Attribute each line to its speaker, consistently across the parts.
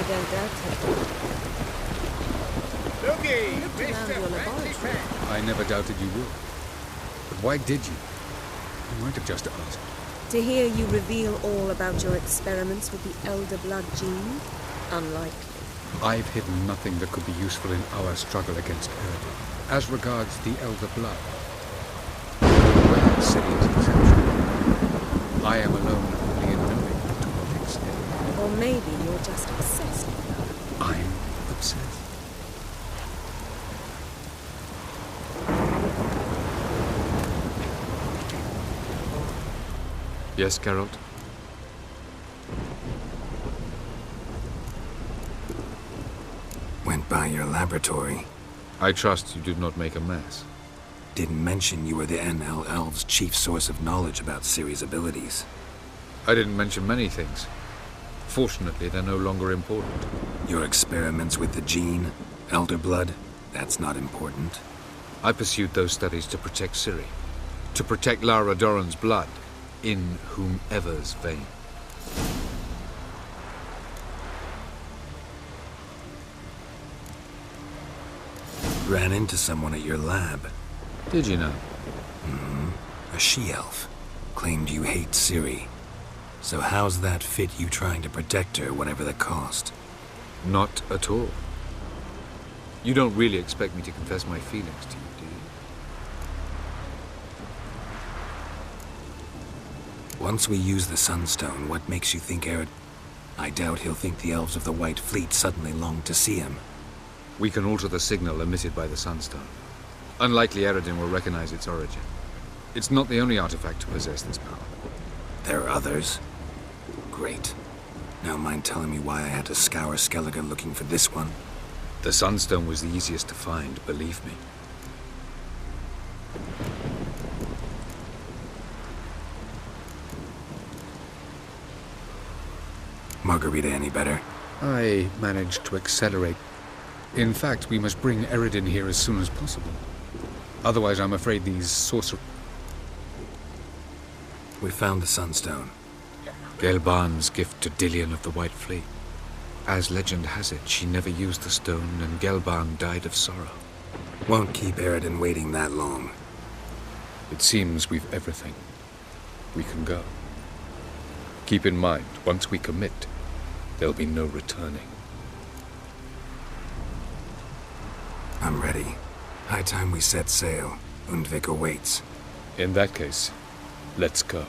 Speaker 1: don't doubt it.
Speaker 2: Loki,
Speaker 1: Looked around your laboratory.
Speaker 3: I never doubted you would. But why did you? You might have just asked.
Speaker 1: To hear you reveal all about your experiments with the Elder Blood gene? Unlikely.
Speaker 3: I've hidden nothing that could be useful in our struggle against Eridan. As regards the Elder Blood, well, Ciri's exception. I am alone only in knowing to what extent.
Speaker 1: Or maybe you're just obsessed with her.
Speaker 3: I'm obsessed. Yes, Geralt?
Speaker 4: Went by your laboratory.
Speaker 3: I trust you did not make a mess.
Speaker 4: Didn't mention you were the NL Elves' chief source of knowledge about Ciri's abilities.
Speaker 3: I didn't mention many things. Fortunately, they're no longer important.
Speaker 4: Your experiments with the gene, Elder Blood, that's not important.
Speaker 3: I pursued those studies to protect Ciri. To protect Lara Dorren's blood, in whomever's vein.
Speaker 4: Ran into someone at your lab.
Speaker 3: Did you know?
Speaker 4: A she-elf. Claimed you hate Ciri. So how's that fit you trying to protect her, whatever the cost?
Speaker 3: Not at all. You don't really expect me to confess my feelings to you, do you?
Speaker 4: Once we use the Sunstone, what makes you think Eridan... I doubt he'll think the Elves of the White Fleet suddenly longed to see him.
Speaker 3: We can alter the signal emitted by the Sunstone. Unlikely Eridan will recognize its origin. It's not the only artifact to possess this power.
Speaker 4: There are others? Great. Now mind telling me why I had to scour Skellige looking for this one?
Speaker 3: The Sunstone was the easiest to find, believe me.
Speaker 4: Margarita any better?
Speaker 3: I managed to accelerate. In fact, we must bring Eridan here as soon as possible. Otherwise, I'm afraid these sorcerer...
Speaker 4: We found the Sunstone.
Speaker 3: Gelban's gift to Dillion of the White Fleet. As legend has it, she never used the stone, and Gelban died of sorrow.
Speaker 4: Won't keep Eridan waiting that long.
Speaker 3: It seems we've everything. We can go. Keep in mind, once we commit, there'll be no returning.
Speaker 4: I'm ready. High time we set sail. Undvik awaits.
Speaker 3: In that case, let's go.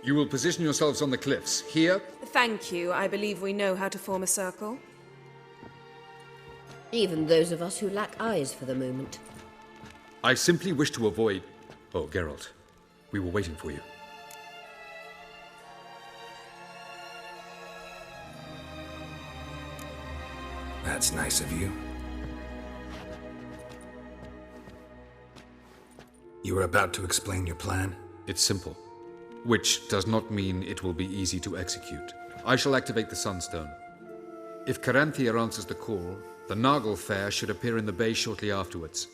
Speaker 3: You will position yourselves on the cliffs. Here?
Speaker 1: Thank you. I believe we know how to form a circle.
Speaker 5: Even those of us who lack eyes for the moment.
Speaker 3: I simply wish to avoid... Oh, Geralt. We were waiting for you.
Speaker 4: That's nice of you. You were about to explain your plan?
Speaker 3: It's simple. Which does not mean it will be easy to execute. I shall activate the Sunstone. If Caranthia answers the call, the Naglfar should appear in the bay shortly afterwards.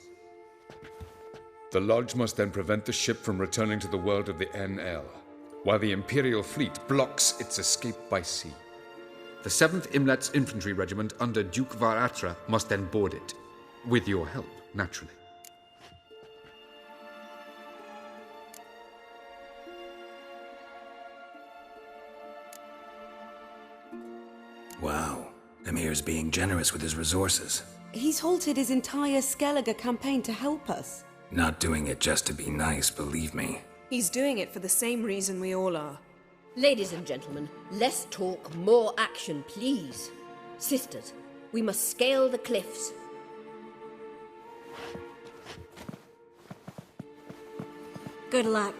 Speaker 3: The Lodge must then prevent the ship from returning to the world of the NL, while the Imperial fleet blocks its escape by sea. The 7th Imlet's Infantry Regiment under Duke Var-Attre must then board it. With your help, naturally.
Speaker 4: Wow. Emir's being generous with his resources.
Speaker 1: He's halted his entire Skellige campaign to help us.
Speaker 4: Not doing it just to be nice, believe me.
Speaker 1: He's doing it for the same reason we all are.
Speaker 5: Ladies and gentlemen, less talk, more action, please. Sisters, we must scale the cliffs.
Speaker 1: Good luck.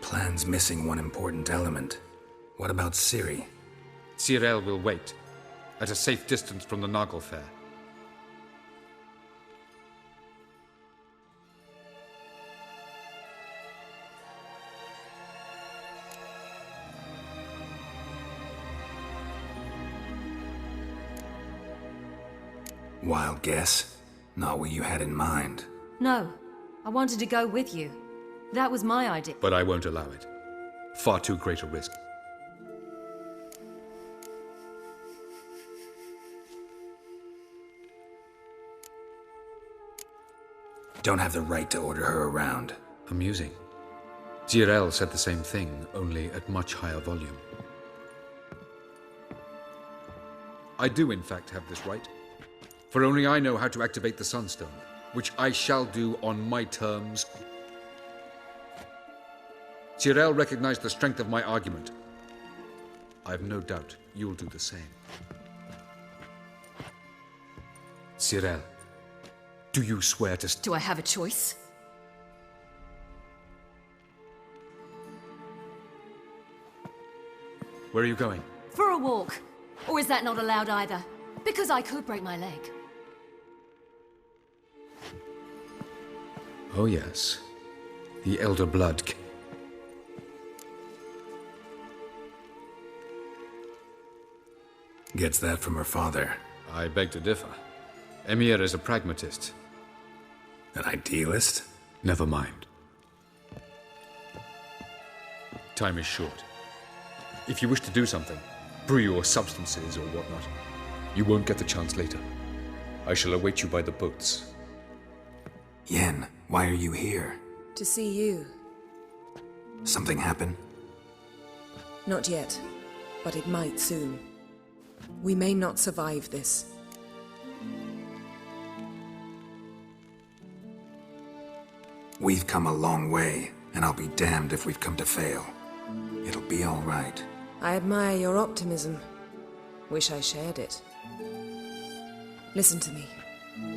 Speaker 4: Plan's missing one important element. What about Ciri?
Speaker 3: Cyril will wait, at a safe distance from the Nagelfair.
Speaker 4: Wild guess? Not what you had in mind.
Speaker 2: No, I wanted to go with you. That was my idea.
Speaker 3: But I won't allow it. Far too great a risk.
Speaker 4: Don't have the right to order her around.
Speaker 3: Amusing. Cyril said the same thing, only at much higher volume. I do, in fact, have this right. For only I know how to activate the Sunstone, which I shall do on my terms. Cyril recognized the strength of my argument. I have no doubt you'll do the same. Cyril, do you swear to...
Speaker 2: Do I have a choice?
Speaker 3: Where are you going?
Speaker 2: For a walk. Or is that not allowed either? Because I could break my leg.
Speaker 3: Oh yes, the Elder Blood.
Speaker 4: Gets that from her father.
Speaker 3: I beg to differ. Emir is a pragmatist.
Speaker 4: An idealist?
Speaker 3: Never mind. Time is short. If you wish to do something, brew your substances or whatnot. You won't get the chance later. I shall await you by the boats.
Speaker 4: Yen, why are you here?
Speaker 1: To see you.
Speaker 4: Something happen?
Speaker 1: Not yet, but it might soon. We may not survive this.
Speaker 4: We've come a long way, and I'll be damned if we've come to fail. It'll be all right.
Speaker 1: I admire your optimism. Wish I shared it. Listen to me.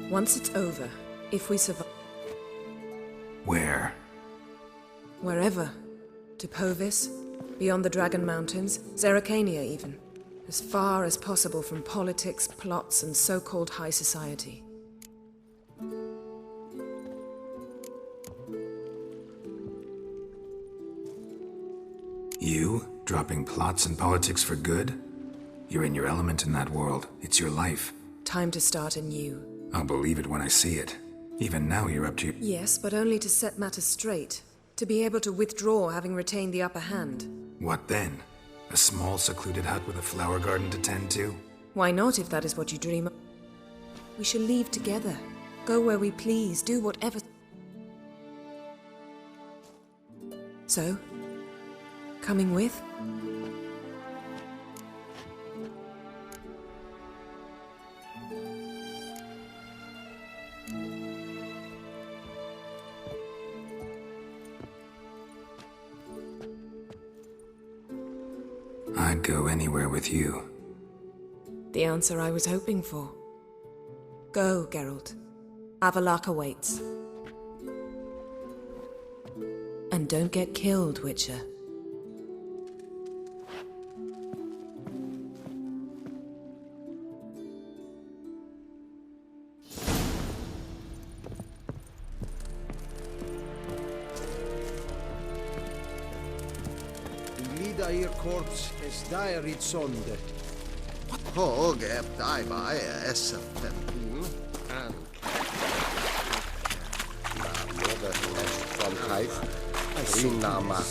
Speaker 1: Once it's over, if we survive...
Speaker 4: Where?
Speaker 1: Wherever. To Povis, beyond the Dragon Mountains, Zerrikania even. As far as possible from politics, plots, and so-called high society.
Speaker 4: You? Dropping plots and politics for good? You're in your element in that world. It's your life.
Speaker 1: Time to start anew.
Speaker 4: I'll believe it when I see it. Even now you're up to...
Speaker 1: Yes, but only to set matters straight. To be able to withdraw having retained the upper hand.
Speaker 4: What then? A small secluded hut with a flower garden to tend to?
Speaker 1: Why not, if that is what you dream of? We shall leave together. Go where we please, do whatever... So? Coming with?
Speaker 4: I'd go anywhere with you.
Speaker 1: The answer I was hoping for. Go, Geralt. Avallac'h awaits. And don't get killed, Witcher.
Speaker 6: Ihr Korps es dairit sonde.
Speaker 7: Hog daiba SF. Moder van Heif. Rinama.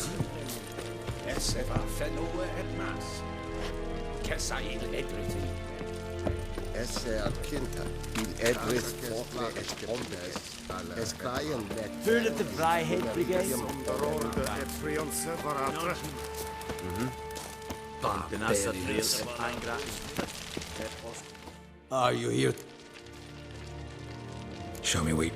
Speaker 6: SF fenoe et mas. Kesail edriti.
Speaker 7: SR Kinta. Il Edris Forte es Grondes. Es Kaien net.
Speaker 6: Fülle de vrijheid brigade.
Speaker 7: Et Frion Separata.
Speaker 6: Are you here?
Speaker 4: Show me wheat.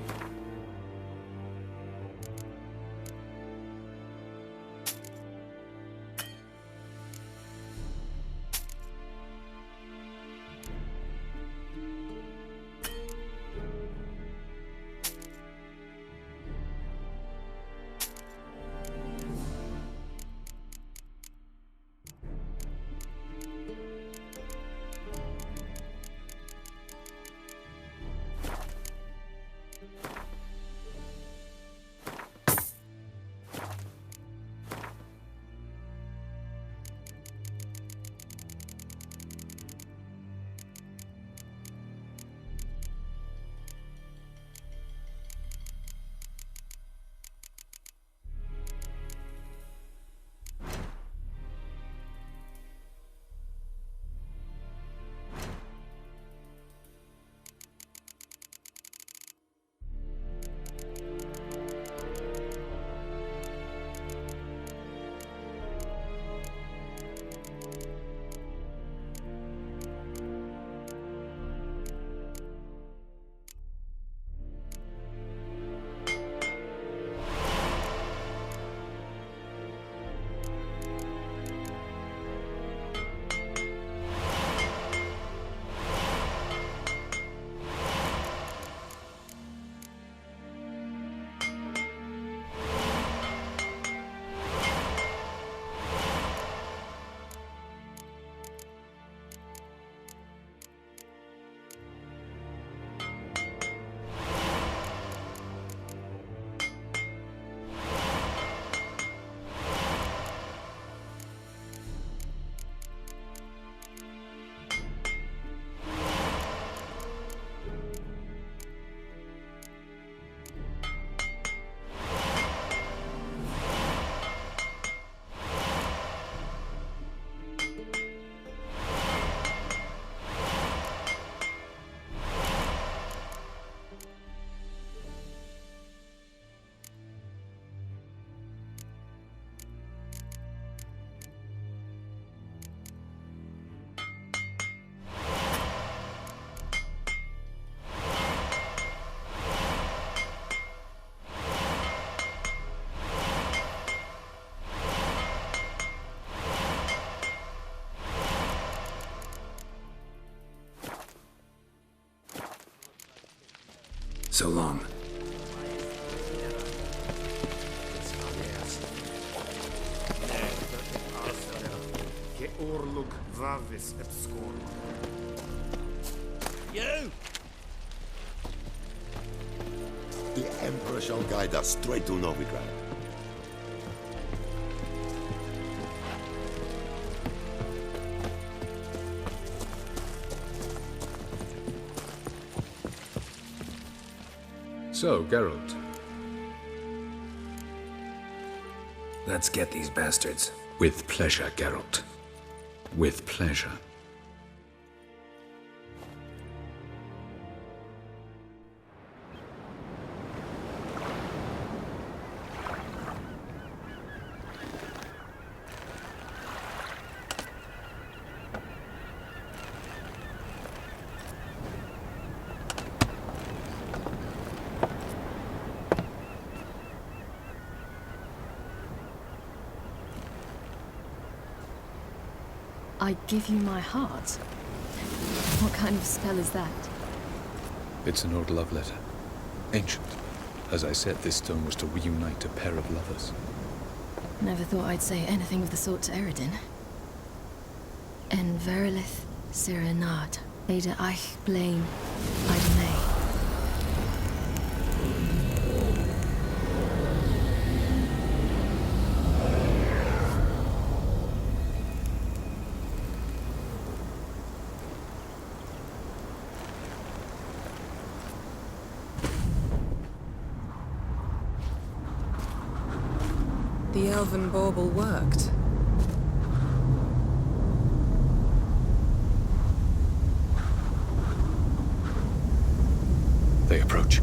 Speaker 4: So long.
Speaker 6: You!
Speaker 7: The Emperor shall guide us straight to Novigrad.
Speaker 3: So, Geralt,
Speaker 4: Let's get these bastards.
Speaker 3: with pleasure, Geralt. With pleasure.
Speaker 2: I give you my heart? What kind of spell is that?
Speaker 3: It's an old love letter. Ancient. As I said, this stone was to reunite a pair of lovers.
Speaker 2: Never thought I'd say anything of the sort to Eredin. En verilith Sirenad, Ada eich blaen, Ida May.
Speaker 1: The elven bauble worked.
Speaker 3: They approach.